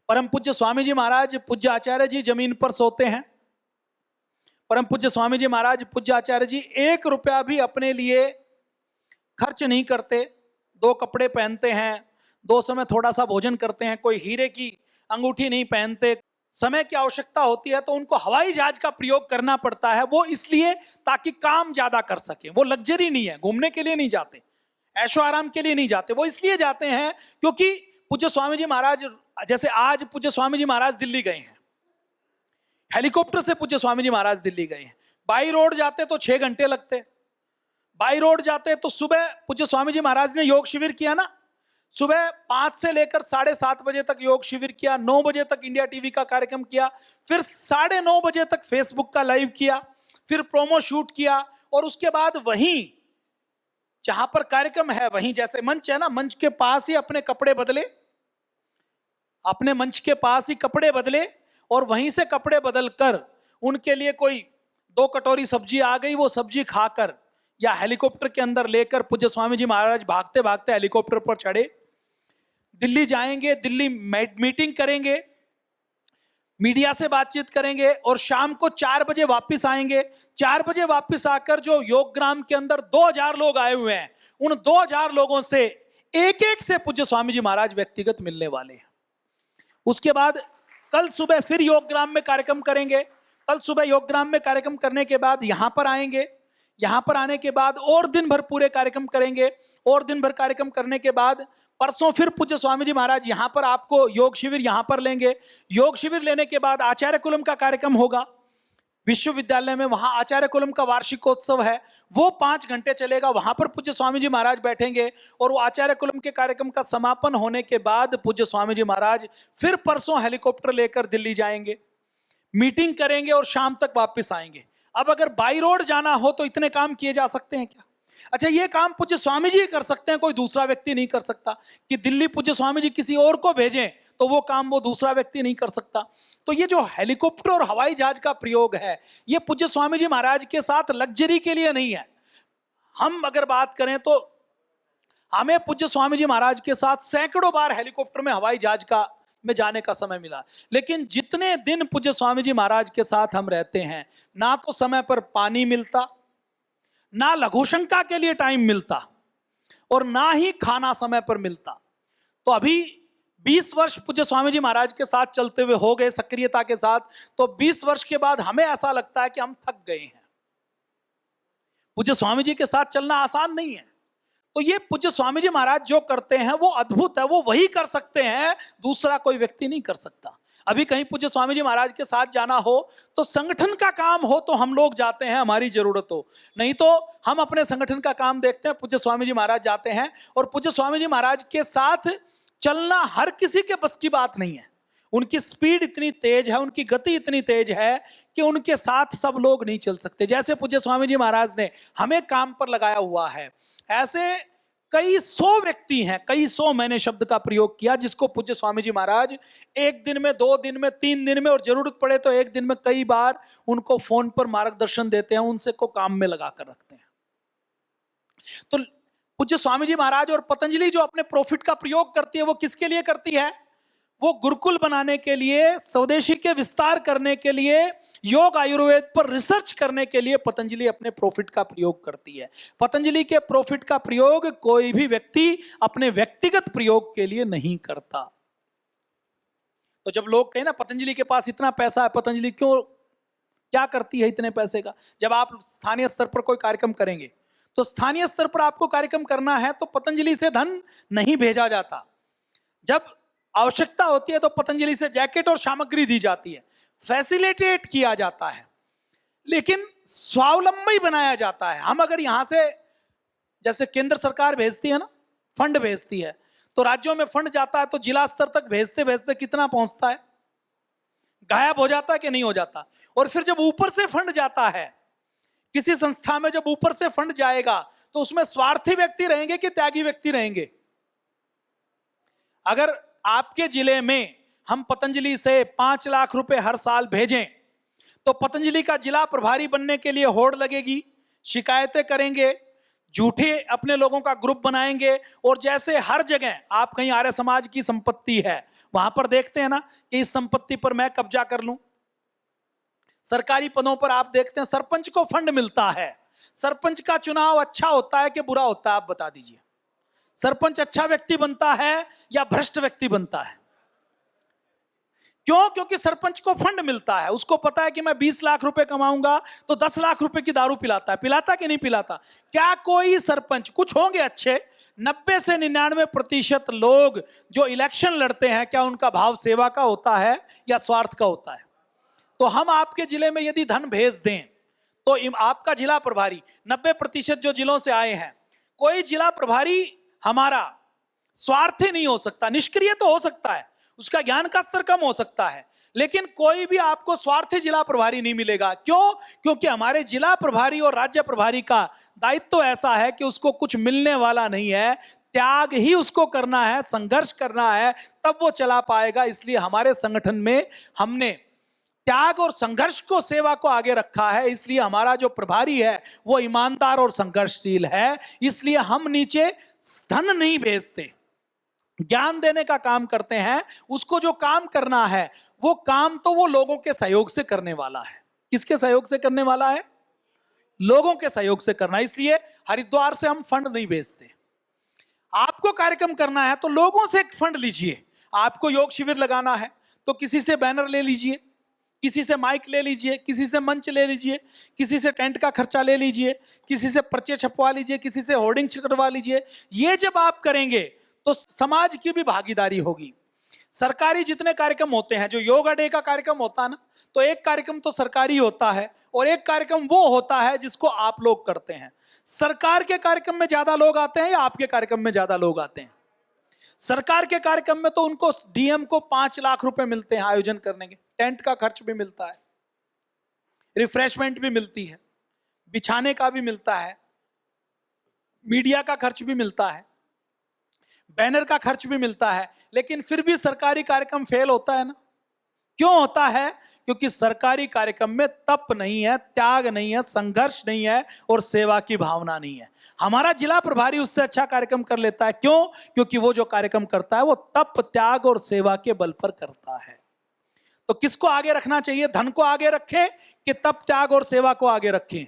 परम पूज्य स्वामी जी महाराज पूज्य आचार्य जी जमीन पर सोते हैं। परम पूज्य स्वामी जी महाराज पूज्य आचार्य जी 1 रुपया भी अपने लिए खर्च नहीं करते। 2 कपड़े पहनते हैं, 2 समय थोड़ा सा भोजन करते हैं, कोई हीरे की अंगूठी नहीं पहनते। समय की आवश्यकता होती है तो उनको हवाई जहाज का प्रयोग करना पड़ता है, वो इसलिए ताकि काम ज्यादा कर सके। वो लग्जरी नहीं है, घूमने के लिए नहीं जाते, ऐशो आराम के लिए नहीं जाते, वो इसलिए जाते हैं क्योंकि पूज्य स्वामी जी महाराज, जैसे आज पूज्य स्वामी जी महाराज दिल्ली गए हैं, हेलीकॉप्टर से पूज्य स्वामी जी महाराज दिल्ली गए हैं। बाई रोड जाते तो 6 घंटे लगते, बाई रोड जाते तो सुबह पूज्य स्वामी जी महाराज ने योग शिविर किया ना, सुबह 5 से लेकर 7:30 बजे तक योग शिविर किया, 9 बजे तक इंडिया टीवी का कार्यक्रम किया, फिर 9:30 बजे तक फेसबुक का लाइव किया, फिर प्रोमो शूट किया, और उसके बाद वहीं जहां पर कार्यक्रम है वहीं जैसे मंच है ना, मंच के पास ही अपने कपड़े बदले, अपने मंच के पास ही कपड़े बदले, और वहीं से कपड़े बदलकर उनके लिए कोई 2 कटोरी सब्जी आ गई, वो सब्जी खाकर या हेलीकॉप्टर के अंदर लेकर पूज्य स्वामी जी महाराज भागते भागते हेलीकॉप्टर पर चढ़े, दिल्ली जाएंगे, दिल्ली मीटिंग करेंगे, मीडिया से बातचीत करेंगे, और शाम को 4 बजे वापस आएंगे। 4 बजे वापस आकर जो योगग्राम के अंदर 2000 लोग आए हुए हैं, उन 2000 लोगों से एक एक से पूज्य स्वामी जी महाराज व्यक्तिगत मिलने वाले हैं। उसके बाद कल सुबह फिर योगग्राम में कार्यक्रम करेंगे। कल सुबह योगग्राम में कार्यक्रम करने के बाद यहां पर आएंगे, यहां पर आने के बाद और दिन भर पूरे कार्यक्रम करेंगे, और दिन भर कार्यक्रम करने के बाद परसों फिर पूज्य स्वामी जी महाराज यहां पर आपको योग शिविर यहां पर लेंगे। योग शिविर लेने के बाद आचार्य कुलम का कार्यक्रम होगा विश्वविद्यालय में, वहां आचार्य कुलम का वार्षिकोत्सव है, वो 5 घंटे चलेगा, वहां पर पूज्य स्वामी जी महाराज बैठेंगे, और वो आचार्य कुलम के कार्यक्रम का समापन होने के बाद पूज्य स्वामी जी महाराज फिर परसों हेलीकॉप्टर लेकर दिल्ली जाएंगे, मीटिंग करेंगे और शाम तक वापस आएंगे। अब अगर बाई रोड जाना हो तो इतने काम किए जा सकते हैं क्या? अच्छा, ये काम पूज्य स्वामी जी कर सकते हैं, कोई दूसरा व्यक्ति नहीं कर सकता। कि दिल्ली पूज्य स्वामी जी किसी और को भेजें तो वो काम वो दूसरा व्यक्ति नहीं कर सकता। तो ये जो हेलीकॉप्टर और हवाई जहाज का प्रयोग है, ये पूज्य स्वामी जी महाराज के साथ लग्जरी के लिए नहीं है। हम अगर बात करें तो हमें पूज्य स्वामी जी महाराज के साथ सैकड़ों बार हेलीकॉप्टर में, हवाई जहाज में जाने का समय मिला, लेकिन जितने दिन पूज्य स्वामी जी महाराज के साथ हम रहते हैं, ना तो समय पर पानी मिलता, ना लघुशंका के लिए टाइम मिलता, और ना ही खाना समय पर मिलता। तो अभी 20 वर्ष पूज्य स्वामी जी महाराज के साथ चलते हुए हो गए सक्रियता के साथ, तो 20 वर्ष के बाद हमें ऐसा लगता है कि हम थक गए हैं। पूज्य स्वामी जी के साथ चलना आसान नहीं है। तो ये पूज्य स्वामी जी महाराज जो करते हैं वो अद्भुत है, वो वही कर सकते हैं, दूसरा कोई व्यक्ति नहीं कर सकता। अभी कहीं पूज्य स्वामी जी महाराज के साथ जाना हो तो संगठन का काम हो तो हम लोग जाते हैं, हमारी जरूरत हो, नहीं तो हम अपने संगठन का काम देखते हैं। पूज्य स्वामी जी महाराज जाते हैं, और पूज्य स्वामी जी महाराज के साथ चलना हर किसी के बस की बात नहीं है। उनकी स्पीड इतनी तेज है, उनकी गति इतनी तेज है कि उनके साथ सब लोग नहीं चल सकते। जैसे पूज्य स्वामी जी महाराज ने हमें काम पर लगाया हुआ है, ऐसे कई सौ व्यक्ति हैं, कई सौ, मैंने शब्द का प्रयोग किया, जिसको पूज्य स्वामी जी महाराज 1 दिन में, 2 दिन में, 3 दिन में, और जरूरत पड़े तो 1 दिन में कई बार उनको फोन पर मार्गदर्शन देते हैं, उनसे को काम में लगाकर रखते हैं। तो पूज्य स्वामी जी महाराज और पतंजलि जो अपने प्रॉफिट का प्रयोग करती है, वो किसके लिए करती है? वो गुरुकुल बनाने के लिए, स्वदेशी के विस्तार करने के लिए, योग आयुर्वेद पर रिसर्च करने के लिए पतंजलि अपने प्रॉफिट का प्रयोग करती है। पतंजलि के प्रॉफिट का प्रयोग कोई भी व्यक्ति अपने व्यक्तिगत प्रयोग के लिए नहीं करता। तो जब लोग कहें ना पतंजलि के पास इतना पैसा है, पतंजलि क्यों, क्या करती है इतने पैसे का? जब आप स्थानीय स्तर पर कोई कार्यक्रम करेंगे तो स्थानीय स्तर पर आपको कार्यक्रम करना है तो पतंजलि से धन नहीं भेजा जाता। जब आवश्यकता होती है तो पतंजलि से जैकेट और सामग्री दी जाती है, फैसिलिटेट किया जाता है, लेकिन स्वावलंबी बनाया जाता है। हम अगर यहां से, जैसे केंद्र सरकार भेजती है ना, फंड भेजती है, तो राज्यों में फंड जाता है तो जिला स्तर तक भेजते भेजते कितना पहुंचता है? गायब हो जाता है कि नहीं हो जाता? और फिर जब ऊपर से फंड जाता है किसी संस्था में, जब ऊपर से फंड जाएगा तो उसमें स्वार्थी व्यक्ति रहेंगे कि त्यागी व्यक्ति रहेंगे? अगर आपके जिले में हम पतंजलि से 5 लाख रुपए हर साल भेजें तो पतंजलि का जिला प्रभारी बनने के लिए होड़ लगेगी, शिकायतें करेंगे, झूठे अपने लोगों का ग्रुप बनाएंगे, और जैसे हर जगह आप कहीं आर्य समाज की संपत्ति है, वहां पर देखते हैं ना कि इस संपत्ति पर मैं कब्जा कर लूं। सरकारी पदों पर आप देखते हैं सरपंच को फंड मिलता है। सरपंच का चुनाव अच्छा होता है कि बुरा होता है, आप बता दीजिए। सरपंच अच्छा व्यक्ति बनता है या भ्रष्ट व्यक्ति बनता है? क्यों? क्योंकि सरपंच को फंड मिलता है, उसको पता है कि मैं 20 लाख रुपए कमाऊंगा तो 10 लाख रुपए की दारू पिलाता है। पिलाता कि नहीं पिलाता? क्या कोई सरपंच, कुछ होंगे अच्छे, 90 से 99% लोग जो इलेक्शन लड़ते हैं, क्या उनका भाव सेवा का होता है या स्वार्थ का होता है? तो हम आपके जिले में यदि धन भेज दें तो आपका जिला प्रभारी, 90% जो जिलों से आए हैं, कोई जिला प्रभारी हमारा स्वार्थी नहीं हो सकता। निष्क्रिय तो हो सकता है, उसका ज्ञान का स्तर कम हो सकता है, लेकिन कोई भी आपको स्वार्थी जिला प्रभारी नहीं मिलेगा। क्यों? क्योंकि हमारे जिला प्रभारी और राज्य प्रभारी का दायित्व तो ऐसा है कि उसको कुछ मिलने वाला नहीं है, त्याग ही उसको करना है, संघर्ष करना है, तब वो चला पाएगा। इसलिए हमारे संगठन में हमने त्याग और संघर्ष को, सेवा को आगे रखा है। इसलिए हमारा जो प्रभारी है वो ईमानदार और संघर्षशील है। इसलिए हम नीचे धन नहीं भेजते, ज्ञान देने का काम करते हैं। उसको जो काम करना है वो काम तो वो लोगों के सहयोग से करने वाला है। किसके सहयोग से करने वाला है? लोगों के सहयोग से करना। इसलिए हरिद्वार से हम फंड नहीं भेजते। आपको कार्यक्रम करना है तो लोगों से फंड लीजिए। आपको योग शिविर लगाना है तो किसी से बैनर ले लीजिए, किसी से माइक ले लीजिए, किसी से मंच ले लीजिए, किसी से टेंट का खर्चा ले लीजिए, किसी से पर्चे छपवा लीजिए, किसी से होर्डिंग छपवा लीजिए। ये जब आप करेंगे तो समाज की भी भागीदारी होगी। सरकारी जितने कार्यक्रम होते हैं, जो योगा डे का कार्यक्रम होता है ना, तो एक कार्यक्रम तो सरकारी होता है और एक कार्यक्रम वो होता है जिसको आप लोग करते हैं। सरकार के कार्यक्रम में ज्यादा लोग आते हैं या आपके कार्यक्रम में ज्यादा लोग आते हैं? सरकार के कार्यक्रम में तो उनको डीएम को 5 लाख रुपए मिलते हैं आयोजन करने के, टेंट का खर्च भी मिलता है, रिफ्रेशमेंट भी मिलती है, बिछाने का भी मिलता है, मीडिया का खर्च भी मिलता है, बैनर का खर्च भी मिलता है। लेकिन फिर भी सरकारी कार्यक्रम फेल होता है ना। क्यों होता है? क्योंकि सरकारी कार्यक्रम में तप नहीं है, त्याग नहीं है, संघर्ष नहीं है और सेवा की भावना नहीं है। हमारा जिला प्रभारी उससे अच्छा कार्यक्रम कर लेता है। क्यों? क्योंकि वो जो कार्यक्रम करता है वो तप, त्याग और सेवा के बल पर करता है। तो किसको आगे रखना चाहिए? धन को आगे रखें कि तप, त्याग और सेवा को आगे रखें?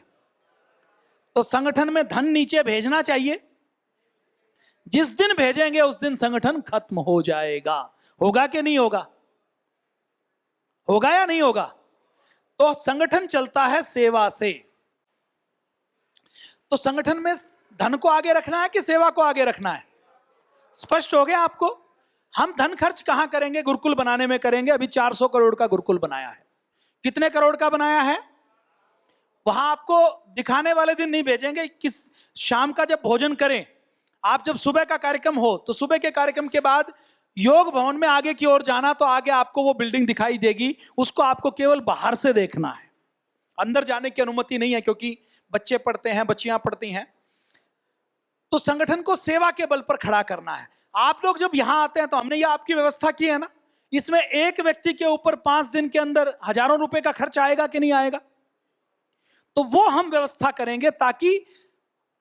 तो संगठन में धन नीचे भेजना चाहिए। जिस दिन भेजेंगे उस दिन संगठन खत्म हो जाएगा। होगा कि नहीं होगा? होगा या नहीं होगा? तो संगठन चलता है सेवा से। तो संगठन में धन को आगे रखना है कि सेवा को आगे रखना है? स्पष्ट हो गया आपको? हम धन खर्च कहां करेंगे? गुरुकुल बनाने में करेंगे। अभी 400 करोड़ का गुरुकुल बनाया है। कितने करोड़ का बनाया है? वहां आपको दिखाने वाले दिन नहीं भेजेंगे। किस शाम का जब भोजन करें, आप जब सुबह का कार्यक्रम हो तो सुबह के कार्यक्रम के बाद योग भवन में आगे की ओर जाना, तो आगे आपको वो बिल्डिंग दिखाई देगी। उसको आपको केवल बाहर से देखना है, अंदर जाने की अनुमति नहीं है, क्योंकि बच्चे पढ़ते हैं, बच्चियां पढ़ती हैं। तो संगठन को सेवा के बल पर खड़ा करना है। आप लोग जब यहां आते हैं तो हमने ये आपकी व्यवस्था की है ना, इसमें एक व्यक्ति के ऊपर 5 दिन के अंदर हजारों रुपए का खर्च आएगा कि नहीं आएगा? तो वो हम व्यवस्था करेंगे ताकि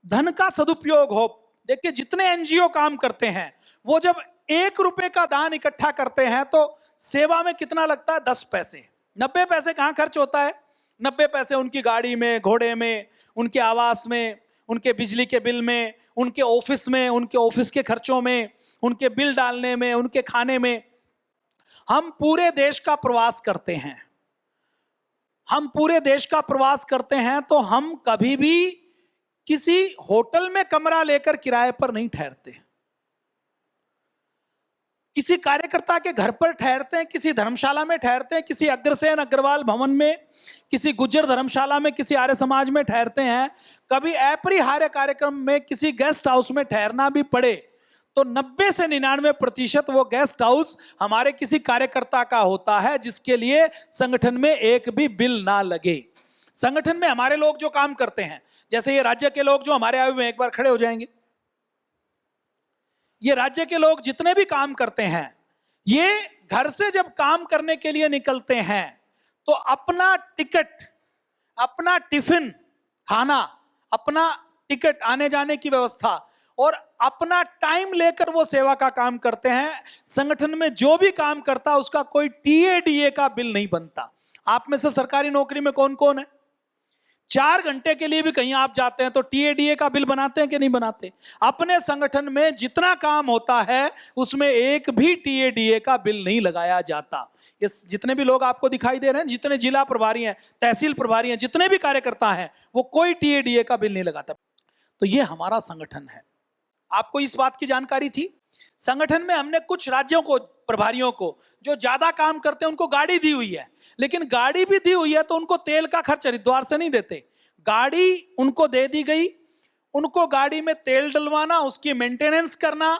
धन का सदुपयोग हो। देखिए, जितने एनजीओ काम करते हैं वो जब 1 रुपए का दान इकट्ठा करते हैं तो सेवा में कितना लगता है? 10 पैसे। 90 पैसे कहां खर्च होता है? 90 पैसे उनकी गाड़ी में, घोड़े में, उनके आवास में, उनके बिजली के बिल में, उनके ऑफिस में, उनके ऑफिस के खर्चों में, उनके बिल डालने में, उनके खाने में। हम पूरे देश का प्रवास करते हैं। हम पूरे देश का प्रवास करते हैं तो हम कभी भी किसी होटल में कमरा लेकर किराए पर नहीं ठहरते। किसी कार्यकर्ता के घर पर ठहरते हैं, किसी धर्मशाला में ठहरते हैं, किसी अग्रसेन अग्रवाल भवन में, किसी गुज्जर धर्मशाला में, किसी आर्य समाज में ठहरते हैं। कभी अपरिहार्य कार्यक्रम में किसी गेस्ट हाउस में ठहरना भी पड़े तो 90 से 99% वो गेस्ट हाउस हमारे किसी कार्यकर्ता का होता है, जिसके लिए संगठन में एक भी बिल ना लगे। संगठन में हमारे लोग जो काम करते हैं, जैसे ये राज्य के लोग जो हमारे आयु में, एक बार खड़े हो जाएंगे, ये राज्य के लोग जितने भी काम करते हैं, ये घर से जब काम करने के लिए निकलते हैं तो अपना टिकट, अपना टिफिन खाना, अपना टिकट आने जाने की व्यवस्था और अपना टाइम लेकर वो सेवा का काम करते हैं। संगठन में जो भी काम करता है उसका कोई टीएडीए का बिल नहीं बनता। आप में से सरकारी नौकरी में कौन कौन है? 4 घंटे के लिए भी कहीं आप जाते हैं तो टीएडीए का बिल बनाते हैं कि नहीं बनाते? अपने संगठन में जितना काम होता है उसमें एक भी टीएडीए का बिल नहीं लगाया जाता। इस जितने भी लोग आपको दिखाई दे रहे हैं, जितने जिला प्रभारी हैं, तहसील प्रभारी हैं, जितने भी कार्यकर्ता हैं, वो कोई टीएडीए का बिल नहीं लगाता। तो ये हमारा संगठन है। आपको इस बात की जानकारी थी? संगठन में हमने कुछ राज्यों को, प्रभारियों को जो ज्यादा काम करते हैं उनको गाड़ी दी हुई है, लेकिन गाड़ी भी दी हुई है तो उनको तेल का खर्च हरिद्वार से नहीं देते। गाड़ी उनको दे दी गई, उनको गाड़ी में तेल डलवाना, उसकी मेंटेनेंस करना,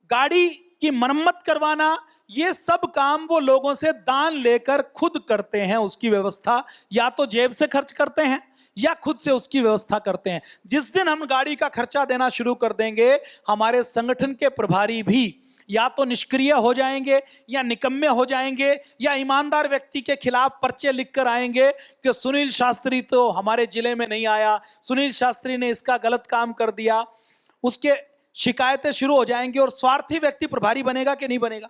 गाड़ी की मरम्मत करवाना, ये सब काम वो लोगों से दान लेकर खुद करते हैं। उसकी व्यवस्था या तो जेब से खर्च करते हैं या खुद से उसकी व्यवस्था करते हैं। जिस दिन हम गाड़ी का खर्चा देना शुरू कर देंगे, हमारे संगठन के प्रभारी भी या तो निष्क्रिय हो जाएंगे या निकम्मे हो जाएंगे या ईमानदार व्यक्ति के खिलाफ पर्चे लिखकर आएंगे कि सुनील शास्त्री तो हमारे जिले में नहीं आया, सुनील शास्त्री ने इसका गलत काम कर दिया। उसके शिकायतें शुरू हो जाएंगी और स्वार्थी व्यक्ति प्रभारी बनेगा कि नहीं बनेगा?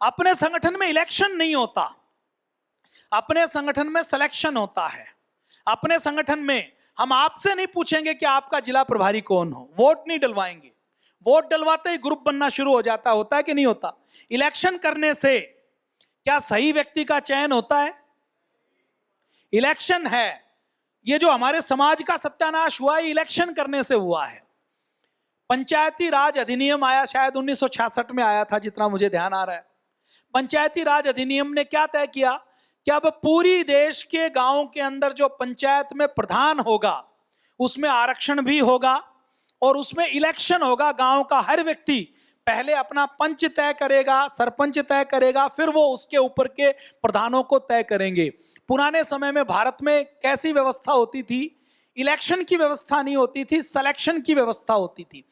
अपने संगठन में इलेक्शन नहीं होता, अपने संगठन में सिलेक्शन होता है। अपने संगठन में हम आपसे नहीं पूछेंगे कि आपका जिला प्रभारी कौन हो, वोट नहीं डलवाएंगे। वोट डलवाते ही ग्रुप बनना शुरू हो जाता, होता है कि नहीं होता? इलेक्शन करने से क्या सही व्यक्ति का चयन होता है? इलेक्शन है, ये जो हमारे समाज का सत्यानाश हुआ है इलेक्शन करने से हुआ है। पंचायती राज अधिनियम आया, शायद 1966 में आया था जितना मुझे ध्यान आ रहा है। पंचायती राज अधिनियम ने क्या तय किया कि अब पूरी देश के गांव के अंदर जो पंचायत में प्रधान होगा उसमें आरक्षण भी होगा और उसमें इलेक्शन होगा। गांव का हर व्यक्ति पहले अपना पंच तय करेगा, सरपंच तय करेगा, फिर वो उसके ऊपर के प्रधानों को तय करेंगे। पुराने समय में भारत में कैसी व्यवस्था होती थी? इलेक्शन की व्यवस्था नहीं होती थी, सिलेक्शन की व्यवस्था होती थी।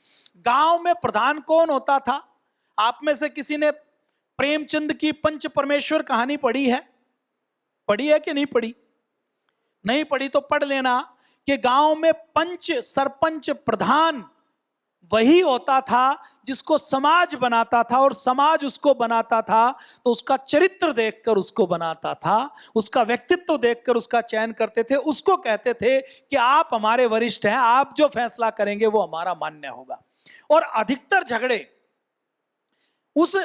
गांव में प्रधान कौन होता था? आप में से किसी ने प्रेमचंद की पंच परमेश्वर कहानी पढ़ी है? पढ़ी है कि नहीं पढ़ी? नहीं पढ़ी तो पढ़ लेना कि गांव में पंच, सरपंच, प्रधान वही होता था जिसको समाज बनाता था, और समाज उसको बनाता था तो उसका चरित्र देखकर उसको बनाता था, उसका व्यक्तित्व देखकर उसका चयन करते थे। उसको कहते थे कि आप हमारे वरिष्ठ हैं, आप जो फैसला करेंगे वो हमारा मान्य होगा। और अधिकतर झगड़े उस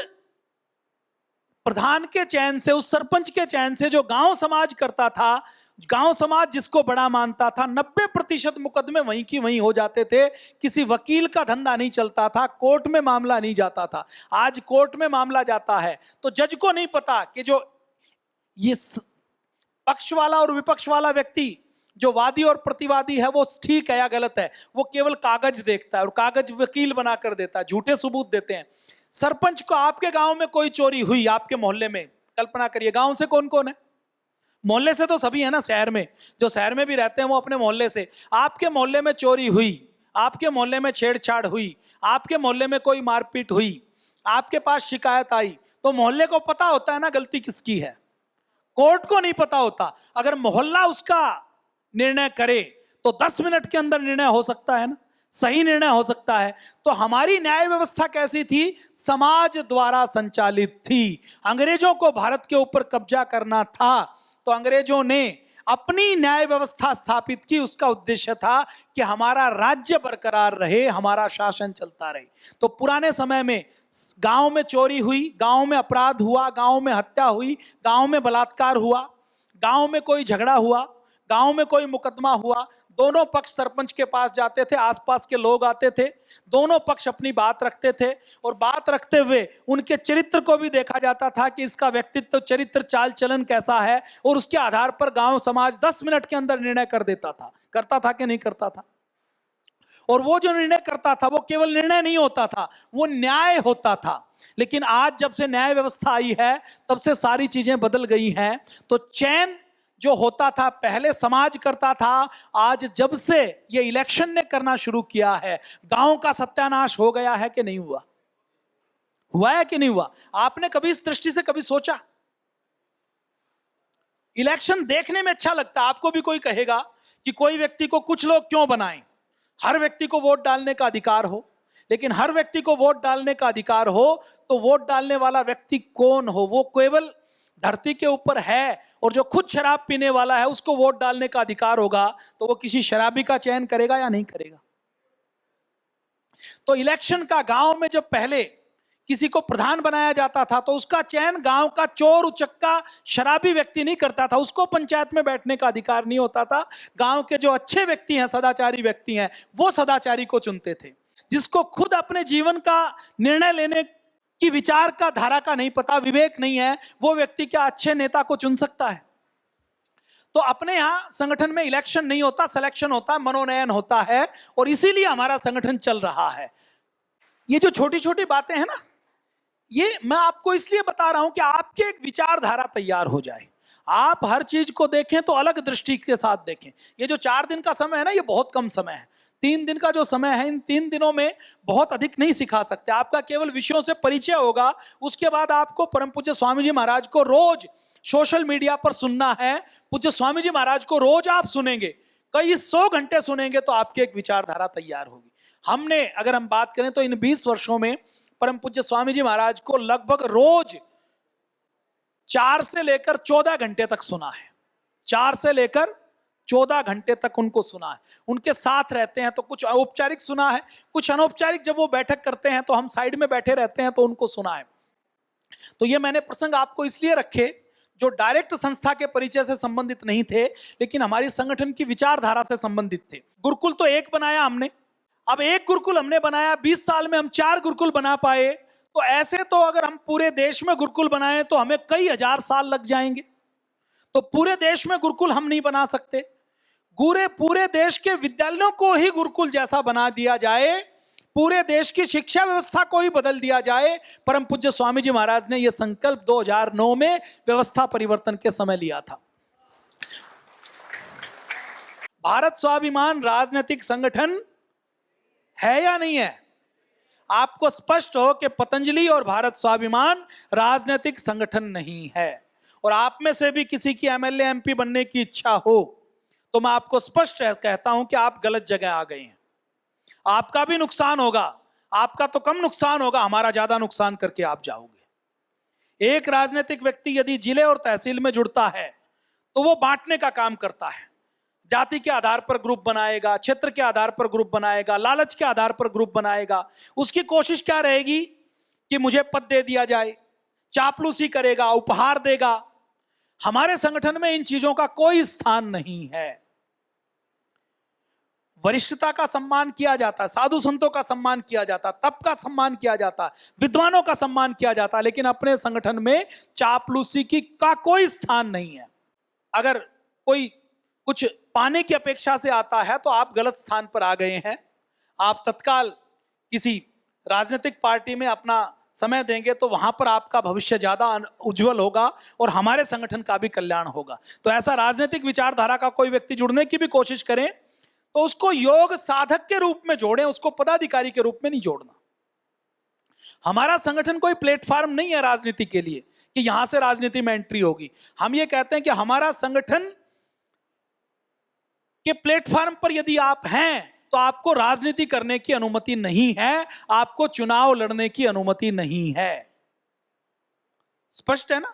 प्रधान के चयन से, उस सरपंच के चयन से जो गांव समाज करता था, गांव समाज जिसको बड़ा मानता था, 90% मुकदमे वहीं की वहीं हो जाते थे। किसी वकील का धंधा नहीं चलता था, कोर्ट में मामला नहीं जाता था। आज कोर्ट में मामला जाता है तो जज को नहीं पता कि जो ये पक्ष वाला और विपक्ष वाला व्यक्ति, जो वादी और प्रतिवादी है, वो ठीक है या गलत है। वो केवल कागज देखता है और कागज वकील बना कर देता है, झूठे सबूत देते हैं। सरपंच को आपके गांव में कोई चोरी हुई, आपके मोहल्ले में, कल्पना करिए, गांव से कौन कौन है? मोहल्ले से तो सभी है ना। शहर में, जो शहर में भी रहते हैं वो अपने मोहल्ले से। आपके मोहल्ले में चोरी हुई, आपके मोहल्ले में छेड़छाड़ हुई, आपके मोहल्ले में कोई मारपीट हुई, आपके पास शिकायत आई, तो मोहल्ले को पता होता है ना गलती किसकी है। कोर्ट को नहीं पता होता। अगर मोहल्ला उसका निर्णय करे तो 10 मिनट के अंदर निर्णय हो सकता है ना, सही निर्णय हो सकता है। तो हमारी न्याय व्यवस्था कैसी थी? समाज द्वारा संचालित थी। अंग्रेजों को भारत के ऊपर कब्जा करना था तो अंग्रेजों ने अपनी न्याय व्यवस्था स्थापित की। उसका उद्देश्य था कि हमारा राज्य बरकरार रहे, हमारा शासन चलता रहे। तो पुराने समय में गांव में चोरी हुई, गांव में अपराध हुआ, गांव में हत्या हुई, गांव में बलात्कार हुआ, गांव में कोई झगड़ा हुआ, गांव में कोई मुकदमा हुआ, दोनों पक्ष सरपंच के पास जाते थे, आसपास के लोग आते थे, दोनों पक्ष अपनी बात रखते थे और बात रखते हुए उनके चरित्र को भी देखा जाता था कि इसका व्यक्तित्व, चरित्र, चाल चलन कैसा है, और उसके आधार पर गांव समाज 10 मिनट के अंदर निर्णय कर देता था। करता था कि नहीं करता था? और वो जो निर्णय करता था वो केवल निर्णय नहीं होता था, वो न्याय होता था। लेकिन आज जब से न्याय व्यवस्था आई है तब से सारी चीजें बदल गई हैं। तो चयन जो होता था पहले समाज करता था, आज जब से ये इलेक्शन ने करना शुरू किया है, गांव का सत्यानाश हो गया है कि नहीं हुआ? हुआ है कि नहीं हुआ? आपने कभी इस दृष्टि से कभी सोचा? इलेक्शन देखने में अच्छा लगता है। आपको भी कोई कहेगा कि कोई व्यक्ति को कुछ लोग क्यों बनाएं, हर व्यक्ति को वोट डालने का अधिकार हो, लेकिन हर व्यक्ति को वोट डालने का अधिकार हो तो वोट डालने वाला व्यक्ति कौन हो? वो केवल धरती के ऊपर है और जो खुद शराब पीने वाला है उसको वोट डालने का अधिकार होगा तो वो किसी शराबी का चयन करेगा या नहीं करेगा? तो इलेक्शन का गांव में जब पहले किसी को प्रधान बनाया जाता था तो उसका चयन गांव का चोर उचक्का शराबी व्यक्ति नहीं करता था, उसको पंचायत में बैठने का अधिकार नहीं होता था। गांव के जो अच्छे व्यक्ति हैं, सदाचारी व्यक्ति हैं, वो सदाचारी को चुनते थे। जिसको खुद अपने जीवन का निर्णय लेने की विचार का धारा का नहीं पता, विवेक नहीं है, वो व्यक्ति क्या अच्छे नेता को चुन सकता है? तो अपने यहां संगठन में इलेक्शन नहीं होता, सिलेक्शन होता है, मनोनयन होता है और इसीलिए हमारा संगठन चल रहा है। ये जो छोटी छोटी बातें हैं ना, ये मैं आपको इसलिए बता रहा हूं कि आपके एक विचारधारा तैयार हो जाए, आप हर चीज को देखें तो अलग दृष्टि के साथ देखें। ये जो 4 दिन का समय है ना, ये बहुत कम समय है। 3 दिन का जो समय है, इन 3 दिनों में बहुत अधिक नहीं सिखा सकते। आपका केवल विषयों से परिचय होगा, उसके बाद आपको परम पूज्य स्वामी जी महाराज को रोज सोशल मीडिया पर सुनना है। पूज्य स्वामी जी महाराज को रोज आप सुनेंगे, कई 100 घंटे सुनेंगे तो आपकी एक विचारधारा तैयार होगी। हमने अगर हम बात करें तो इन 20 वर्षों में परम पूज्य स्वामी जी महाराज को लगभग रोज 4 से लेकर 14 घंटे तक सुना है। 4 से लेकर 14 घंटे तक उनको सुना है। उनके साथ रहते हैं तो कुछ औपचारिक सुना है, कुछ अनौपचारिक जब वो बैठक करते हैं तो हम साइड में बैठे रहते हैं तो उनको सुना है। तो ये मैंने प्रसंग आपको इसलिए रखे जो डायरेक्ट संस्था के परिचय से संबंधित नहीं थे, लेकिन हमारी संगठन की विचारधारा से संबंधित थे। गुरुकुल तो एक बनाया हमने, अब एक गुरुकुल हमने बनाया, 20 साल में हम 4 गुरुकुल बना पाए। तो ऐसे तो अगर हम पूरे देश में गुरुकुल बनाएं तो हमें कई हजार साल लग जाएंगे। तो पूरे देश में गुरुकुल हम नहीं बना सकते। पूरे देश के विद्यालयों को ही गुरुकुल जैसा बना दिया जाए, पूरे देश की शिक्षा व्यवस्था को ही बदल दिया जाए। परम पूज्य स्वामी जी महाराज ने यह संकल्प 2009 में व्यवस्था परिवर्तन के समय लिया था। भारत स्वाभिमान राजनीतिक संगठन है या नहीं है? आपको स्पष्ट हो कि पतंजलि और भारत स्वाभिमान राजनीतिक संगठन नहीं है। और आप में से भी किसी की एमएलए एमपी बनने की इच्छा हो तो मैं आपको स्पष्ट कहता हूं कि आप गलत जगह आ गए हैं। आपका भी नुकसान होगा, आपका तो कम नुकसान होगा, हमारा ज्यादा नुकसान करके आप जाओगे। एक राजनीतिक व्यक्ति यदि जिले और तहसील में जुड़ता है तो वो बांटने का काम करता है। जाति के आधार पर ग्रुप बनाएगा, क्षेत्र के आधार पर ग्रुप बनाएगा, लालच के आधार पर ग्रुप बनाएगा। उसकी कोशिश क्या रहेगी कि मुझे पद दे दिया जाए, चापलूसी करेगा, उपहार देगा। हमारे संगठन में इन चीजों का कोई स्थान नहीं है। वरिष्ठता का सम्मान किया जाता है, साधु संतों का सम्मान किया जाता, तप का सम्मान किया जाता, विद्वानों का सम्मान किया जाता, लेकिन अपने संगठन में चापलूसी का कोई स्थान नहीं है। अगर कोई कुछ पाने की अपेक्षा से आता है तो आप गलत स्थान पर आ गए हैं। आप तत्काल किसी राजनीतिक पार्टी में अपना समय देंगे तो वहां पर आपका भविष्य ज्यादा उज्जवल होगा और हमारे संगठन का भी कल्याण होगा। तो ऐसा राजनीतिक विचारधारा का कोई व्यक्ति जुड़ने की भी कोशिश करें तो उसको योग साधक के रूप में जोड़ें, उसको पदाधिकारी के रूप में नहीं जोड़ना। हमारा संगठन कोई प्लेटफॉर्म नहीं है राजनीति के लिए कि यहां से राजनीति में एंट्री होगी। हम ये कहते हैं कि हमारा संगठन के प्लेटफॉर्म पर यदि आप हैं तो आपको राजनीति करने की अनुमति नहीं है, आपको चुनाव लड़ने की अनुमति नहीं है। स्पष्ट है ना?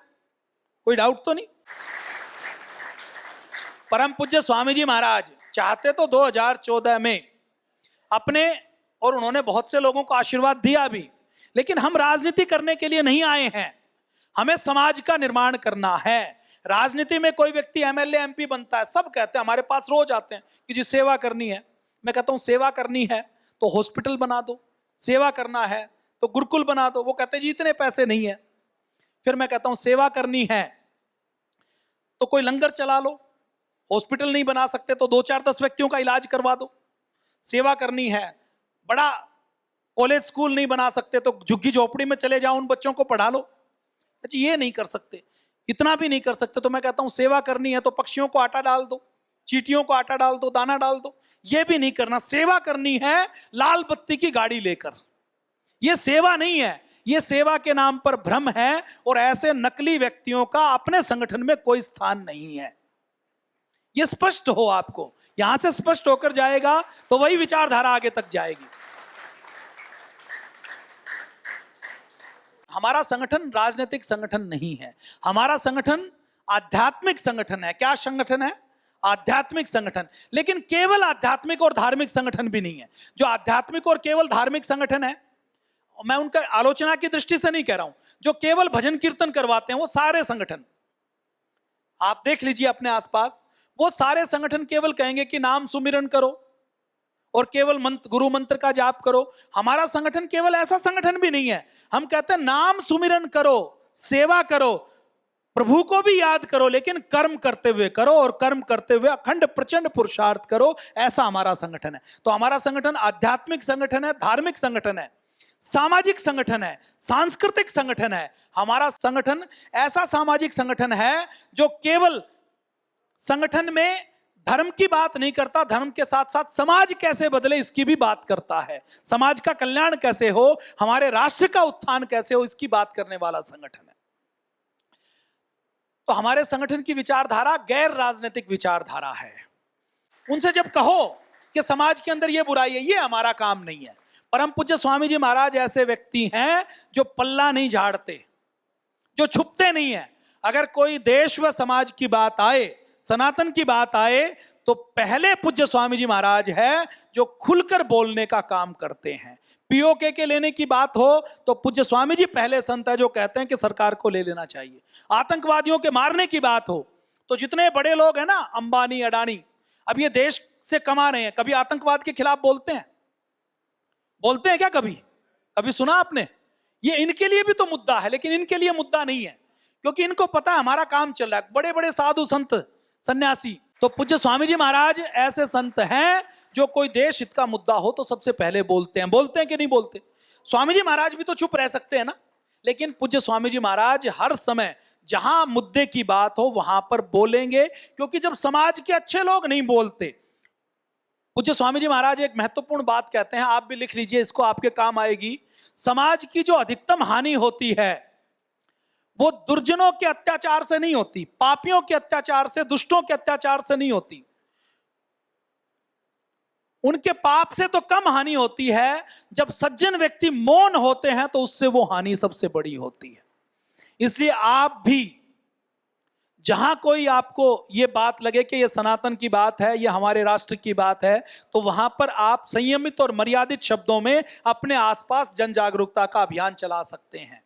कोई डाउट तो नहीं? परम पूज्य स्वामी जी महाराज चाहते तो 2014 में अपने, और उन्होंने बहुत से लोगों को आशीर्वाद दिया भी, लेकिन हम राजनीति करने के लिए नहीं आए हैं, हमें समाज का निर्माण करना है। राजनीति में कोई व्यक्ति एमएलए एमपी बनता है, सब कहते हैं, हमारे पास रोज आते हैं कि जी सेवा करनी है। मैं कहता हूं सेवा करनी है तो हॉस्पिटल बना दो, सेवा करना है तो गुरुकुल बना दो। वो कहते हैं जी इतने पैसे नहीं है। फिर मैं कहता हूं सेवा करनी है तो कोई लंगर चला लो, हॉस्पिटल नहीं बना सकते तो 2-4-10 व्यक्तियों का इलाज करवा दो। सेवा करनी है, बड़ा कॉलेज स्कूल नहीं बना सकते तो झुग्गी झोपड़ी में चले जाओ, उन बच्चों को पढ़ा लो। अच्छा ये नहीं कर सकते, इतना भी नहीं कर सकते तो मैं कहता हूं सेवा करनी है तो पक्षियों को आटा डाल दो, चींटियों को आटा डाल दो, दाना डाल दो। ये भी नहीं करना। सेवा करनी है लाल बत्ती की गाड़ी लेकर, ये सेवा नहीं है, ये सेवा के नाम पर भ्रम है। और ऐसे नकली व्यक्तियों का अपने संगठन में कोई स्थान नहीं है, ये स्पष्ट हो आपको। यहां से स्पष्ट होकर जाएगा तो वही विचारधारा आगे तक जाएगी। हमारा संगठन राजनीतिक संगठन नहीं है, हमारा संगठन आध्यात्मिक संगठन है। क्या संगठन है? आध्यात्मिक संगठन। लेकिन केवल आध्यात्मिक और धार्मिक संगठन भी नहीं है। जो आध्यात्मिक और केवल धार्मिक संगठन है, मैं उनका आलोचना की दृष्टि से नहीं कह रहा हूं, जो केवल भजन कीर्तन करवाते हैं वो सारे संगठन आप देख लीजिए अपने आसपास, वो सारे संगठन केवल कहेंगे कि नाम सुमिरन करो और केवल गुरु मंत्र का जाप करो। हमारा संगठन केवल ऐसा संगठन भी नहीं है। हम कहते हैं नाम सुमिरन करो, सेवा करो, प्रभु को भी याद करो, लेकिन कर्म करते हुए करो और कर्म करते हुए अखंड प्रचंड पुरुषार्थ करो। ऐसा हमारा संगठन है। तो हमारा संगठन आध्यात्मिक संगठन है, धार्मिक संगठन है, सामाजिक संगठन है, सांस्कृतिक संगठन है। हमारा संगठन ऐसा सामाजिक संगठन है जो केवल संगठन में धर्म की बात नहीं करता, धर्म के साथ साथ समाज कैसे बदले इसकी भी बात करता है। समाज का कल्याण कैसे हो, हमारे राष्ट्र का उत्थान कैसे हो, इसकी बात करने वाला संगठन है। तो हमारे संगठन की विचारधारा गैर राजनीतिक विचारधारा है। उनसे जब कहो कि समाज के अंदर ये बुराई है, ये हमारा काम नहीं है। परम पूज्य स्वामी जी महाराज ऐसे व्यक्ति हैं जो पल्ला नहीं झाड़ते, जो छुपते नहीं है। अगर कोई देश व समाज की बात आए, सनातन की बात आए, तो पहले पूज्य स्वामी जी महाराज है जो खुलकर बोलने का काम करते हैं। पीओके के लेने की बात हो तो पूज्य स्वामी जी पहले संत है जो कहते हैं कि सरकार को ले लेना चाहिए। आतंकवादियों के मारने की बात हो तो जितने बड़े लोग हैं ना, अंबानी, अडानी, अब ये देश से कमा रहे हैं, कभी आतंकवाद के खिलाफ बोलते हैं? बोलते हैं क्या? कभी सुना आपने? ये इनके लिए भी तो मुद्दा है, लेकिन इनके लिए मुद्दा नहीं है, क्योंकि इनको पता है हमारा काम चल रहा है। बड़े बड़े साधु संत सन्यासी, तो पूज्य स्वामी जी महाराज ऐसे संत हैं जो कोई देश हित का मुद्दा हो तो सबसे पहले बोलते हैं। बोलते हैं कि नहीं बोलते? स्वामी जी महाराज भी तो चुप रह सकते हैं ना, लेकिन पूज्य स्वामी जी महाराज हर समय जहां मुद्दे की बात हो वहां पर बोलेंगे, क्योंकि जब समाज के अच्छे लोग नहीं बोलते। पूज्य स्वामी जी महाराज एक महत्वपूर्ण बात कहते हैं, आप भी लिख लीजिए, इसको आपके काम आएगी। समाज की जो अधिकतम हानि होती है वो दुर्जनों के अत्याचार से नहीं होती, पापियों के अत्याचार से, दुष्टों के अत्याचार से नहीं होती। उनके पाप से तो कम हानि होती है, जब सज्जन व्यक्ति मौन होते हैं तो उससे वो हानि सबसे बड़ी होती है। इसलिए आप भी जहां कोई आपको ये बात लगे कि ये सनातन की बात है, ये हमारे राष्ट्र की बात है, तो वहां पर आप संयमित और मर्यादित शब्दों में अपने आसपास जन जागरूकता का अभियान चला सकते हैं।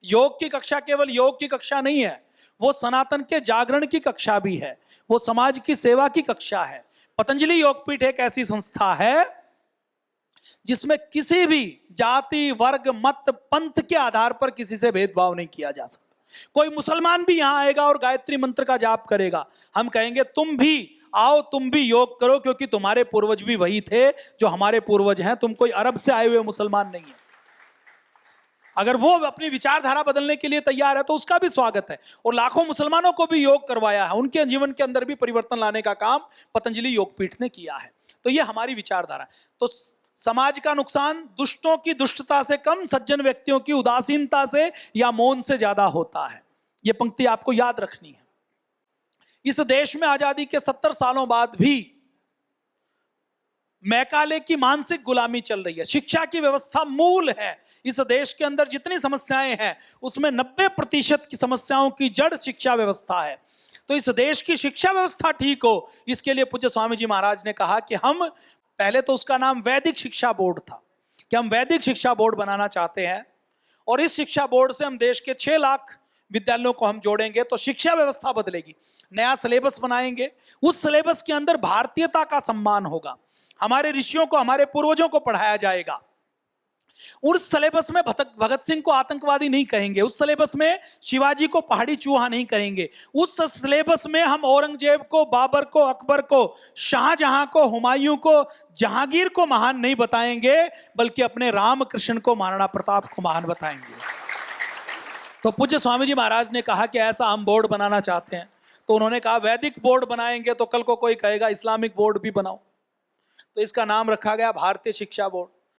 योग की कक्षा केवल योग की कक्षा नहीं है, वो सनातन के जागरण की कक्षा भी है, वो समाज की सेवा की कक्षा है। पतंजलि योगपीठ एक ऐसी संस्था है जिसमें किसी भी जाति, वर्ग, मत, पंथ के आधार पर किसी से भेदभाव नहीं किया जा सकता। कोई मुसलमान भी यहां आएगा और गायत्री मंत्र का जाप करेगा, हम कहेंगे तुम भी आओ, तुम भी योग करो, क्योंकि तुम्हारे पूर्वज भी वही थे जो हमारे पूर्वज हैं। तुम कोई अरब से आए हुए मुसलमान नहीं है। अगर वो अपनी विचारधारा बदलने के लिए तैयार है तो उसका भी स्वागत है। और लाखों मुसलमानों को भी योग करवाया है, उनके जीवन के अंदर भी परिवर्तन लाने का काम पतंजलि योगपीठ ने किया है। तो ये हमारी विचारधारा। तो समाज का नुकसान दुष्टों की दुष्टता से कम, सज्जन व्यक्तियों की उदासीनता से या मौन से ज्यादा होता है। ये पंक्ति आपको याद रखनी है। इस देश में आजादी के 70 सालों बाद भी मैकाले की मानसिक गुलामी चल रही है। शिक्षा की व्यवस्था मूल है। इस देश के अंदर जितनी समस्याएं हैं उसमें 90% की समस्याओं की जड़ शिक्षा व्यवस्था है। तो इस देश की शिक्षा व्यवस्था ठीक हो, इसके लिए पूज्य स्वामी जी महाराज ने कहा कि हम, पहले तो उसका नाम वैदिक शिक्षा बोर्ड था, कि हम वैदिक शिक्षा बोर्ड बनाना चाहते हैं, और इस शिक्षा बोर्ड से हम देश के 6 लाख विद्यालयों को हम जोड़ेंगे तो शिक्षा व्यवस्था बदलेगी। नया सिलेबस बनाएंगे, उस सिलेबस के अंदर भारतीयता का सम्मान होगा, हमारे ऋषियों को, हमारे पूर्वजों को पढ़ाया जाएगा। उस सिलेबस में भगत सिंह को आतंकवादी नहीं कहेंगे, उस सिलेबस में शिवाजी को पहाड़ी चूहा नहीं कहेंगे, उस सिलेबस में हम औरंगजेब को, बाबर को, अकबर को, शाहजहां को, हुमायूं को, जहांगीर को महान नहीं बताएंगे, बल्कि अपने रामकृष्ण को, महाराणा प्रताप को महान बताएंगे। तो पूज्य स्वामी जी महाराज ने कहा कि ऐसा हम बोर्ड बनाना चाहते हैं। तो उन्होंने कहा वैदिक बोर्ड बनाएंगे तो कल को कोई कहेगा इस्लामिक बोर्ड भी बनाओ, तो इसका नाम रखा गया भारतीय शिक्षा बोर्ड।